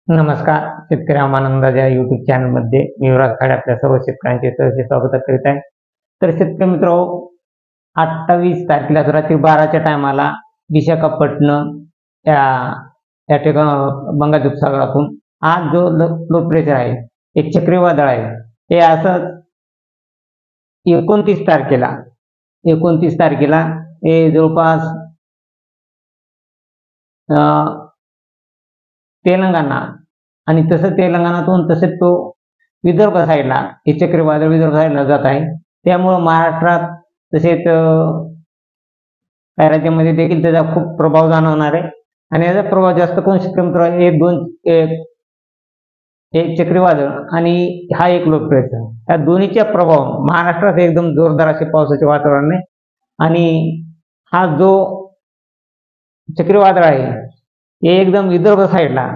नमस्कार. शेतकरी आनंदाच्या युट्यूब चॅनलमध्ये मी युवराज खाडे आपल्या सर्व शेतकऱ्यांचे सहर्ष स्वागत करीत आहे. तर शेतकरी मित्र, 28 तारखेला रात्री 12च्या टायमाला विशाखापट्टणम या या ठिकाणी बंगाल उपसागरातून आज जो लो प्रेशर आहे, एक चक्रीवादळ आहे, हे असंच 29 तारखेला हे जवळपास तेलंगणा आणि तसं तेलंगणातून तसेच तो विदर्भ साईडला हे चक्रीवादळ विदर्भ साईडला जात आहे. त्यामुळं महाराष्ट्रात तसेच काही राज्यामध्ये देखील त्याचा खूप प्रभाव जाणवणार आहे. आणि याचा प्रभाव जास्त करून शेतकरी मित्र एक चक्रीवादळ आणि हा एक लो प्रेशर, या दोन्हीचा प्रभाव महाराष्ट्रात एकदम जोरदार असे पावसाचे वातावरण आहे. आणि हा जो चक्रीवादळ आहे हे एकदम विदर्भ साईडला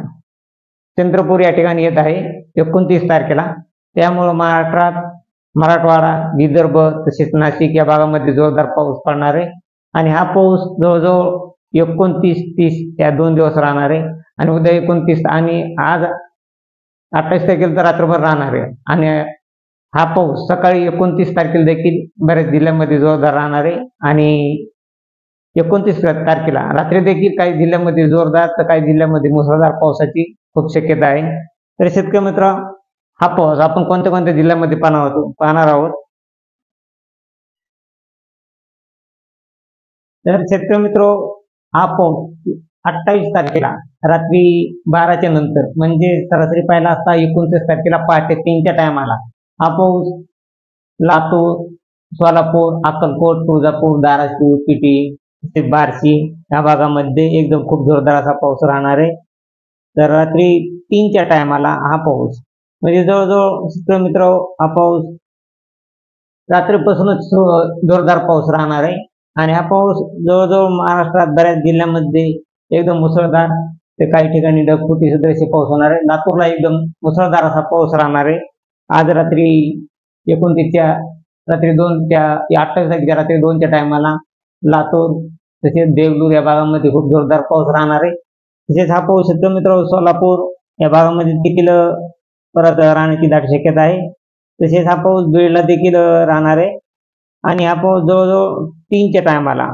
चंद्रपूर या ठिकाणी येत आहे 29 तारखेला. त्यामुळं महाराष्ट्रात मराठवाडा, विदर्भ तसेच नाशिक या भागामध्ये जोरदार पाऊस पडणार आहे. आणि हा पाऊस जवळजवळ 29-30 या 2 दिवस राहणार आहे. आणि उद्या 29 आणि आज 28 तारखेला तर रात्रभर राहणार आहे. आणि हा पाऊस सकाळी 29 तारखेला देखील बऱ्याच जिल्ह्यांमध्ये जोरदार राहणार आहे. आणि 29 तारखेला रात्री देखील काही जिल्ह्यांमध्ये जोरदार तर काही जिल्ह्यांमध्ये मुसळधार पावसाची खूप शक्यता आहे. तर शेतकरी मित्र, हा पाऊस आपण कोणत्या कोणत्या जिल्ह्यांमध्ये पाहणार आहोत. तर शेतकरी मित्र, हा पाऊस 28 तारखेला रात्री 12च्या नंतर म्हणजे सरासरी पाहिला असता 29 तारखेला पहाटे 3च्या टायमाला हा पाऊस लातूर, सोलापूर, अक्कलकोट, तुळजापूर, धाराशिव, पेठी, बार्शी या भागामध्ये एकदम खूप जोरदार असा पाऊस राहणार आहे. तर रात्री 3च्या टायमाला हा पाऊस म्हणजे जवळजवळ शेतकरी मित्र, हा पाऊस रात्रीपासूनच जोरदार पाऊस राहणार आहे. आणि हा पाऊस जवळजवळ महाराष्ट्रात बऱ्याच जिल्ह्यांमध्ये एकदम मुसळधार ते काही ठिकाणी ढगफुटी सदृश पाऊस होणार आहे. लातूरला एकदम मुसळधार असा पाऊस राहणार आहे. आज रात्री 29च्या रात्री 2च्या 28 तारखेच्या रात्री 2च्या टायमाला लातूर तसेच देगलूर या भागामध्ये खूप जोरदार पाऊस राहणार आहे. तसेच हा पाऊस शेतकरी मित्र सोलापूर या भागामध्ये देखील परत राहण्याची दाट शक्यता आहे. तसेच हा पाऊस बीडला देखील राहणार आहे. आणि हा पाऊस जवळजवळ 3च्या टायमाला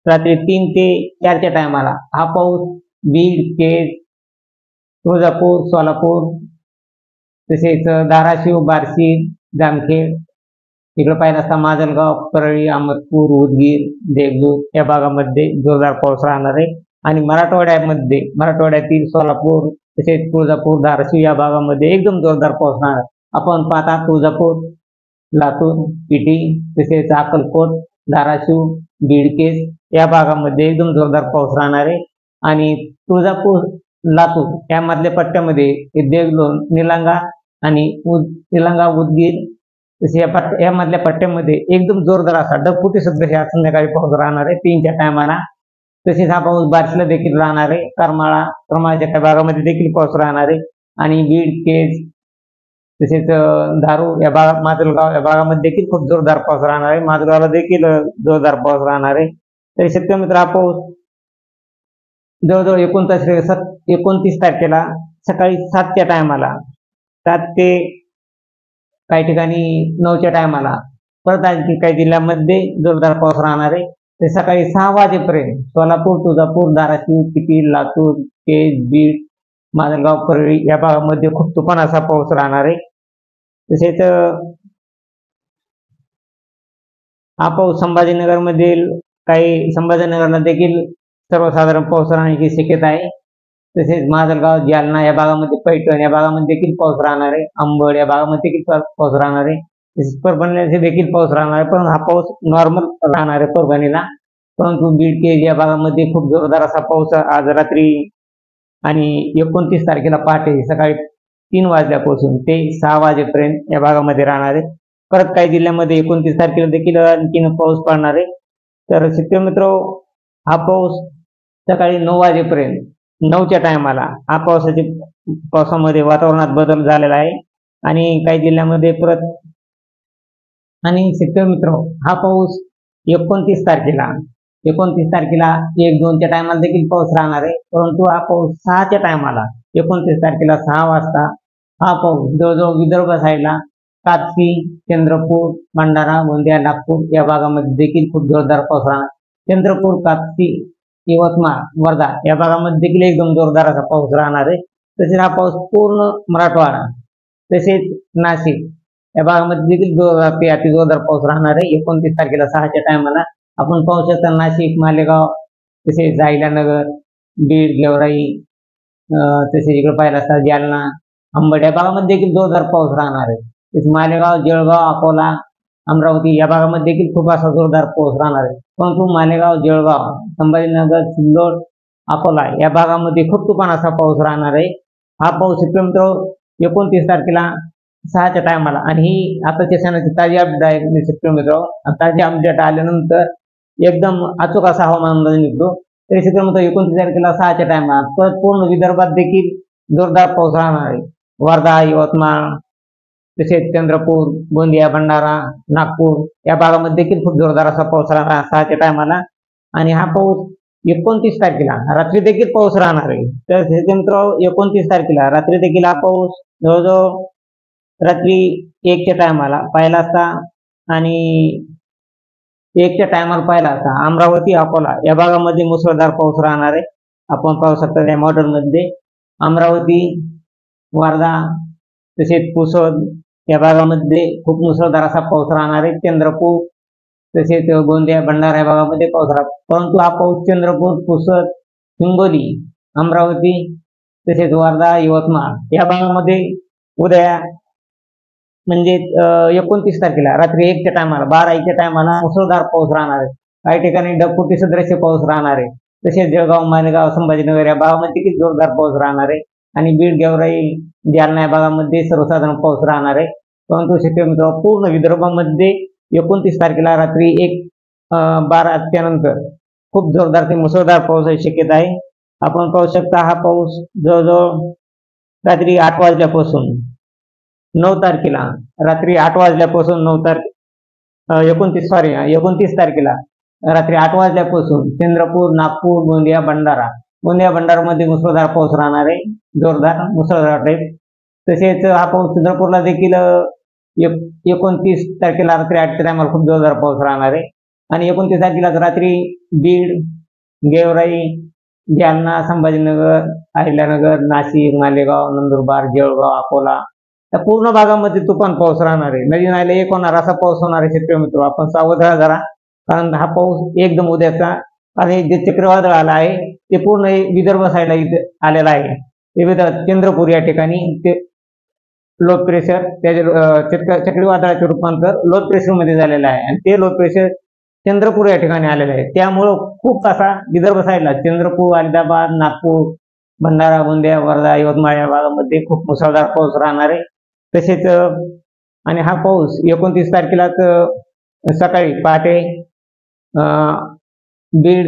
रात्री 3 ते 4च्या टायमाला हा पाऊस बीड, केज, तुळजापूर, सोलापूर तसेच धाराशिव, बार्शी, जामखेड तिकडे पाहिलं असता माजलगाव, परळी, अहमदपूर, उदगीर, देगलूर या भागामध्ये जोरदार पाऊस राहणार आहे. आणि मराठवाड्यातील सोलापूर तसेच तुळजापूर, धाराशिव या भागामध्ये एकदम जोरदार पाऊस राहणार. आपण पाहता तुळजापूर, लातूर, पेठी तसेच अक्कलकोट, धाराशिव, बीडकेस या भागामध्ये एकदम जोरदार पाऊस राहणार आहे. आणि तुळजापूर, लातूर यामधल्या पट्ट्यामध्ये देगलूर, निलंगा आणि निलंगा, उदगीर तसे यामधल्या पट्ट्यामध्ये एकदम जोरदार असा ढगफुटी सदृश संध्याकाळी पाऊस राहणार आहे 3च्या टायमाला. तसेच हा पाऊस बार्शीला देखील राहणार आहे. करमाळ्याच्या काही भागामध्ये देखील पाऊस राहणार आहे. आणि बीड, केज तसेच धारूर या माजलगाव या भागामध्ये देखील खूप जोरदार पाऊस राहणार आहे. माजलगावला देखील जोरदार पाऊस राहणार आहे. तर शेतकरी मित्र, हा पाऊस जवळजवळ 29 तारखेला सकाळी 7च्या टायमाला 7 ते काही ठिकाणी 9च्या टायमाला परत आणखी काही जिल्ह्यांमध्ये जोरदार पाऊस राहणार आहे. ते सकाळी 6 वाजेपर्यंत सोलापूर, तुळजापूर, धाराशिव, पेठी, लातूर, केज, बीड, माजलगाव, परळी या भागामध्ये खूप तुफान असा पाऊस राहणार आहे. तसेच हा पाऊस संभाजीनगरला देखील सर्वसाधारण पाऊस राहण्याची शक्यता आहे. तसेच माजलगाव, जालना या भागामध्ये, पैठण या भागामध्ये देखील पाऊस राहणार आहे. अंबड या भागामध्ये देखील पाऊस राहणार आहे. तसेच परभणीला देखील पाऊस राहणार आहे. परंतु हा पाऊस नॉर्मल राहणार आहे परभणीला. परंतु बीड, केज या भागामध्ये खूप जोरदार असा पाऊस आज रात्री आणि 29 तारखेला पहाटे सकाळी 3 वाजल्यापासून ते 6 वाजेपर्यंत या भागामध्ये राहणार आहे. परत काही जिल्ह्यांमध्ये 29 तारखेला देखील आणखीन पाऊस पडणार आहे. तर शेतकरी मित्र, हा पाऊस सकाळी 9 वाजेपर्यंत 9च्या टायमाला हा पावसामध्ये वातावरणात बदल झालेला आहे. आणि काही जिल्ह्यांमध्ये परत आणि शेतकरी मित्र, हा पाऊस 29 तारखेला 29 तारखेला 1-2च्या टायमाला देखील पाऊस राहणार आहे, परंतु हा पाऊस 6च्या टायमाला 29 तारखेला 6 वाजता हा पाऊस जवळजवळ विदर्भ साईडला कापसी, चंद्रपूर, भंडारा, गोंदिया, नागपूर या भागामध्ये देखील खूप जोरदार पाऊस राहणार. चंद्रपूर, कापसी, यवतमाळ, वर्धा या भागामध्ये देखील एकदम जोरदार असा पाऊस राहणार आहे. तसेच हा पाऊस पूर्ण मराठवाडा तसेच नाशिक या भागामध्ये देखील जोरदार ते अति जोरदार पाऊस राहणार आहे. 29 तारखेला 6च्या टायमाला आपण पाहू शकता नाशिक, मालेगाव, तसेच जाहिलानगर, बीड, गेवराई, तसेच इकडे पाहिला असता जालना, अंबड या भागामध्ये देखील जोरदार पाऊस राहणार आहे. तसेच मालेगाव, जळगाव, अकोला, अमरावती या भागामध्ये देखील खूप असा जोरदार पाऊस राहणार आहे. परंतु मालेगाव, जळगाव, संभाजीनगर, सिल्लोड, अकोला या भागामध्ये खूप तुफान असा पाऊस राहणार आहे. हा पाऊस मित्र 29 तारखेला 6च्या टायमाला आणि ही आताच्या क्षणाची ताजी अपडेट आहे शेतकरी मित्र. ताजी अपडेट आल्यानंतर एकदम अचूक असा हवामान अंदाज निघतो. तरी शेतकरी मित्र 29 तारखेला 6च्या टायमाला परत पूर्ण विदर्भात देखील जोरदार पाऊस राहणार आहे. वर्धा, यवतमाळ, तसेच चंद्रपूर, गोंदिया, भंडारा, नागपूर या भागामध्ये देखील खूप जोरदार असा पाऊस राहणार 6च्या टायमाला. आणि हा पाऊस 29 तारखेला रात्री देखील पाऊस राहणार आहे. तर मित्र 29 तारखेला रात्री देखील हा पाऊस जवळजवळ रात्री 1च्या टायमाला पाहिला असता आणि 1च्या टायमाला पाहिला असता अमरावती, अकोला या भागामध्ये मुसळधार पाऊस राहणार आहे. आपण पाहू शकता त्या मॉडेलमध्ये अमरावती, वर्धा, तसेच पुसद या भागामध्ये खूप मुसळधार असा पाऊस राहणार आहे. चंद्रपूर, तसेच गोंदिया, भंडारा या भागामध्ये पाऊस राहणार. परंतु हा पाऊस चंद्रपूर, पुसद, हिंगोली, अमरावती, तसेच वर्धा, यवतमाळ या भागामध्ये उद्या म्हणजे 29 तारखेला रात्री 1च्या टायमाला 12-1च्या टायमाला मुसळधार पाऊस राहणार आहे. काही ठिकाणी ढगफुटी सदृश्य पाऊस राहणार आहे. तसेच जळगाव, मालेगाव, संभाजीनगर या भागामध्ये देखील जोरदार पाऊस राहणार आहे. आणि बीड, गेवराई, जालना या भागामध्ये सर्वसाधारण पाऊस राहणार आहे. परंतु शेतकरी मित्र पूर्ण विदर्भामध्ये 29 तारखेला रात्री 12च्या नंतर खूप जोरदार ते मुसळधार पावसाची शक्यता आहे. आपण पाहू शकता हा पाऊस जवळजवळ रात्री 8 वाजल्यापासून 9 तारखेला रात्री 8 वाजल्यापासून 29 तारखेला रात्री 8 वाजल्यापासून चंद्रपूर, नागपूर, गोंदिया, भंडारामध्ये मुसळधार पाऊस राहणार आहे. जोरदार मुसळधार टाईप. तसेच हा पाऊस चंद्रपूरला देखील 29 तारखेला रात्री 8च्या टायमाला खूप जोरदार पाऊस राहणार आहे. आणि 29 तारखेला रात्री बीड, गेवराई, जालना, संभाजीनगर, अहिल्यानगर, नाशिक, मालेगाव, नंदुरबार, जळगाव, अकोला या पूर्ण भागामध्ये तुफान पाऊस राहणार आहे. नदी नाले एक होणार असा पाऊस होणार आहे. शेतकरी मित्र आपण सावध राहा जरा, कारण हा पाऊस एकदम उद्याचा आणि जे चक्रवादळ आला आहे ते पूर्ण विदर्भ साईडला इथे आलेला आहे. ते चंद्रपूर या ठिकाणी ते लो प्रेशर त्याचे चक्रीवादळाचे रूपांतर लो प्रेशर मध्ये झालेलं आहे आणि ते लो प्रेशर चंद्रपूर या ठिकाणी आलेलं आहे. त्यामुळं खूप असा विदर्भ साईडला चंद्रपूर, अहमदाबाद, नागपूर, भंडारा, गोंदिया, वर्धा, यवतमाळ या भागामध्ये खूप मुसळधार पाऊस राहणार आहे. तसेच आणि हा पाऊस 29 तारखेलाच सकाळी पहाटे बीड,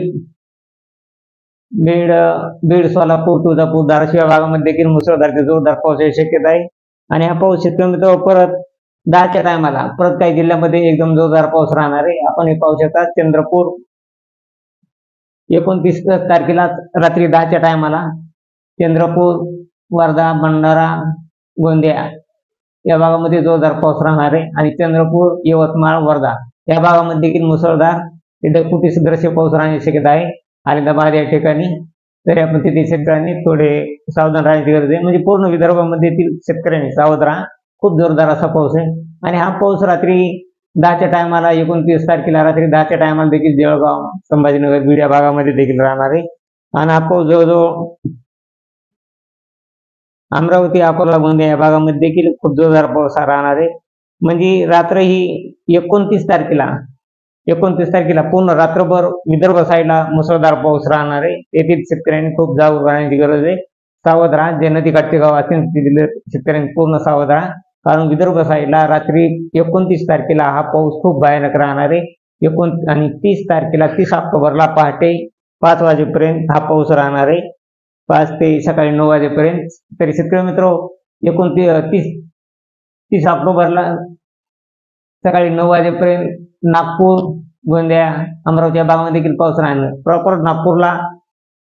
सोलापूर, तुळजापूर, धाराशिव या भागामध्ये देखील मुसळधार ते जोरदार पावसाची शक्यता आहे. आणि हा पाऊस शेतकरी मित्र परत 10च्या टायमाला परत काही जिल्ह्यामध्ये एकदम जोरदार पाऊस राहणार आहे. आपण हे पाहू शकता चंद्रपूर 29 तारखेला रात्री 10च्या टायमाला चंद्रपूर, वर्धा, भंडारा, गोंदिया या भागामध्ये जोरदार पाऊस राहणार आहे. आणि चंद्रपूर, यवतमाळ, वर्धा या भागामध्ये देखील मुसळधार ढगफुटी सदृश्य पाऊस राहण्याची शक्यता आहे. अहमदाबाद या ठिकाणी तरी आपण तिथे शेतकऱ्यांनी थोडे सावधान राहण्याची गरज आहे. म्हणजे पूर्ण विदर्भामध्ये शेतकऱ्यांनी सावध राहा. खूप जोरदार असा पाऊस आहे. आणि हा पाऊस रात्री 10च्या टायमाला 29 तारखेला रात्री 10च्या टायमाला देखील जळगाव, संभाजीनगर, बीड या भागामध्ये देखील राहणार आहे. आणि हा पाऊस जवळजवळ अमरावती, अकोला, गोंदिया या भागामध्ये देखील खूप जोरदार पाऊस राहणार आहे. म्हणजे रात्र ही 29 तारखेला पूर्ण रात्रभर विदर्भ साईडला मुसळधार पाऊस राहणार आहे. येथील शेतकऱ्यांनी खूप जागरूक राहण्याची गरज आहे. सावध राहा. जे नदीकाठचे गाव असेल तिथले शेतकऱ्यांनी पूर्ण सावध राहा, कारण विदर्भ साईडला रात्री 29 तारखेला हा पाऊस खूप भयानक राहणार आहे. आणि 30 तारखेला 30 ऑक्टोबरला पहाटे 5 वाजेपर्यंत हा पाऊस राहणार आहे. 5 ते सकाळी 9 वाजेपर्यंत. तरी शेतकरी मित्र 30 ऑक्टोबरला सकाळी 9 वाजेपर्यंत नागपूर, गोंदिया अमरावती या भागामध्ये देखील पाऊस राहणार. प्रॉपर नागपूरला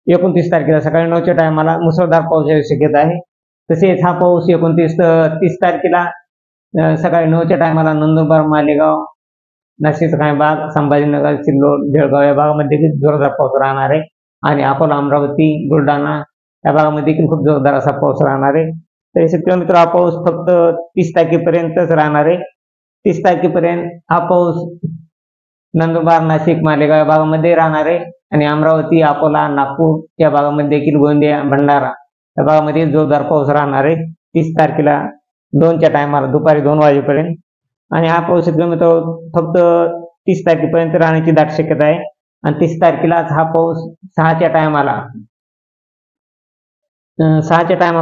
29 तारखेला सकाळी 9च्या टायमाला मुसळधार पाऊस यायची शक्यता आहे. तसेच हा पाऊस 30 तारखेला सकाळी 9च्या टायमाला नंदुरबार, मालेगाव, नाशिक काही भाग, संभाजीनगर, सिल्लोड, जळगाव या भागामध्ये देखील जोरदार पाऊस राहणार आहे. आणि अकोला, अमरावती, बुलढाणा या भागामध्ये देखील खूप जोरदार असा पाऊस राहणार आहे. तर शेतकरी मित्र, हा पाऊस फक्त 30 तारखेपर्यंतच राहणार आहे. 30 तारखेपर्यंत हा पाऊस नंदुरबार, नाशिक, मालेगाव या भागामध्ये राहणार आहे. आणि अमरावती, अकोला, नागपूर या भागामध्ये देखील, गोंदिया, भंडारा या भागामध्ये जोरदार पाऊस राहणार आहे 30 तारखेला 2च्या टायमाला दुपारी 2 वाजेपर्यंत. आणि हा पाऊस शेतकरी मित्र फक्त 30 तारखेपर्यंत राहण्याची दाट शक्यता आहे. आणि 30 तारखेलाच हा पाऊस 6च्या टायमाला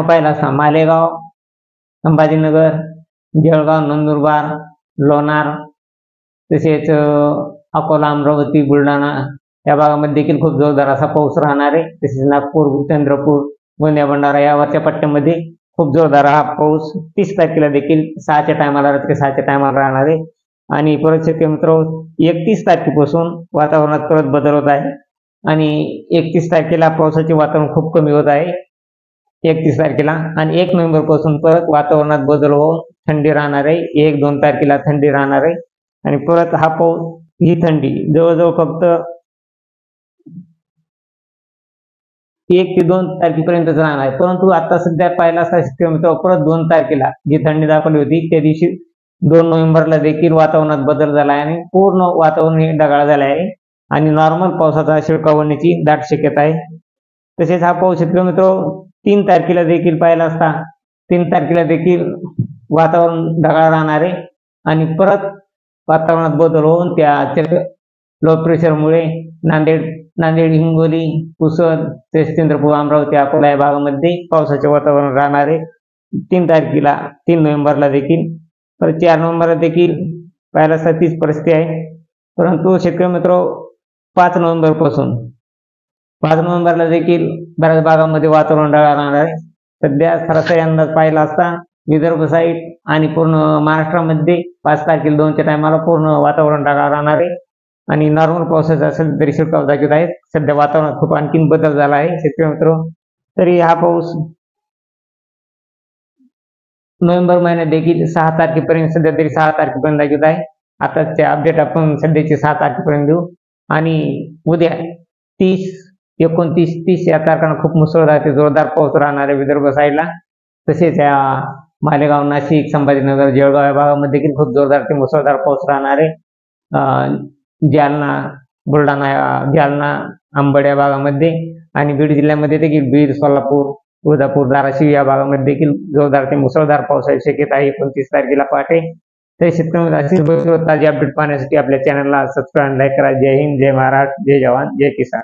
पाहिला असता मालेगाव, संभाजीनगर, जळगाव, नंदुरबार, लोणार, तसेच अकोला, अमरावती, बुलढाणा या भागामध्ये देखील खूप जोरदार असा पाऊस राहणार आहे. तसेच नागपूर, चंद्रपूर, गोंदिया, भंडारा यावरच्या पट्ट्यामध्ये खूप जोरदार हा पाऊस 30 तारखेला देखील रात्री 6च्या टायमाला राहणार आहे. आणि परत शेतकरी मित्र, 31 तारखेपासून वातावरणात परत बदल होत आहे. आणि 31 तारखेला पावसाचे वातावरण खूप कमी होत आहे 31 तारखेला. आणि 1 नोव्हेंबर पासून परत वातावरणात बदल होऊन थंडी राहणार आहे. 1-2 तारखेला थंडी राहणार आहे. आणि परत हा पाऊस, ही थंडी जवळजवळ फक्त 1 ते 2 तारखेपर्यंतच राहणार आहे. परंतु आता सध्या पाहिला असता शेतकरी मित्र, परत 2 तारखेला जी थंडी दाखवली होती त्या दिवशी 2 नोव्हेंबरला देखील वातावरणात बदल झाला आहे आणि पूर्ण वातावरण हे ढगाळ झाले आहे. आणि नॉर्मल पावसाचा शिडकाव होण्याची दाट शक्यता आहे. तसेच हा पाऊस शेतकरी मित्र 3 तारखेला देखील पाहिला असता 3 तारखेला देखील वातावरण ढगाळ राहणार आहे. आणि परत वातावरणात बदल होऊन त्या लो प्रेशरमुळे नांदेड, हिंगोली, पुसद, चंद्रपूर, अमरावती, अकोला या भागामध्ये पावसाचे वातावरण राहणार आहे 3 तारखेला, 3 नोव्हेंबरला देखील. तर 4 नोव्हेंबरला देखील पाहायला असता तीच परिस्थिती आहे. परंतु शेतकरी मित्र 5 नोव्हेंबरला देखील बऱ्याच भागामध्ये वातावरण ढगाळ राहणार आहे. सध्या सरासरी अंदाज पाहिला असता विदर्भ साईड आणि पूर्ण महाराष्ट्रामध्ये 5 तारखेला 2च्या टायमाला पूर्ण वातावरण ढगाळ राहणार आहे. आणि नॉर्मल पावसाचा असेल तरी शिडकाव दाखवत आहे. सध्या वातावरणात खूप आणखीन बदल झाला आहे शेतकरी मित्र. तरी हा पाऊस नोव्हेंबर महिन्यात देखील 6 तारखेपर्यंत, सध्या तरी 6 तारखेपर्यंत दाखवत आहे. आताचे अपडेट आपण सध्याचे 6 तारखेपर्यंत देऊ. आणि उद्या 30, 29, 30 या तारखांना खूप मुसळधार ते जोरदार पाऊस राहणार आहे विदर्भ साईडला. तसेच या मालेगाव, नाशिक, संभाजीनगर, जळगाव या भागामध्ये देखील खूप जोरदार ते मुसळधार पाऊस राहणार आहे. जालना, बुलढाणा, अंबड या भागामध्ये आणि बीड जिल्ह्यामध्ये देखील बीड, सोलापूर, तुळजापूर, धाराशिव या भागामध्ये देखील जोरदार ते मुसळधार पावसाची शक्यता आहे 29 तारखेला पहाटे. तर शेतकरी अशीच ताजी अपडेट पाहण्यासाठी आपल्या चॅनलला सबस्क्राईब, लाईक करा. जय हिंद, जय महाराष्ट्र, जय जवान, जय किसान.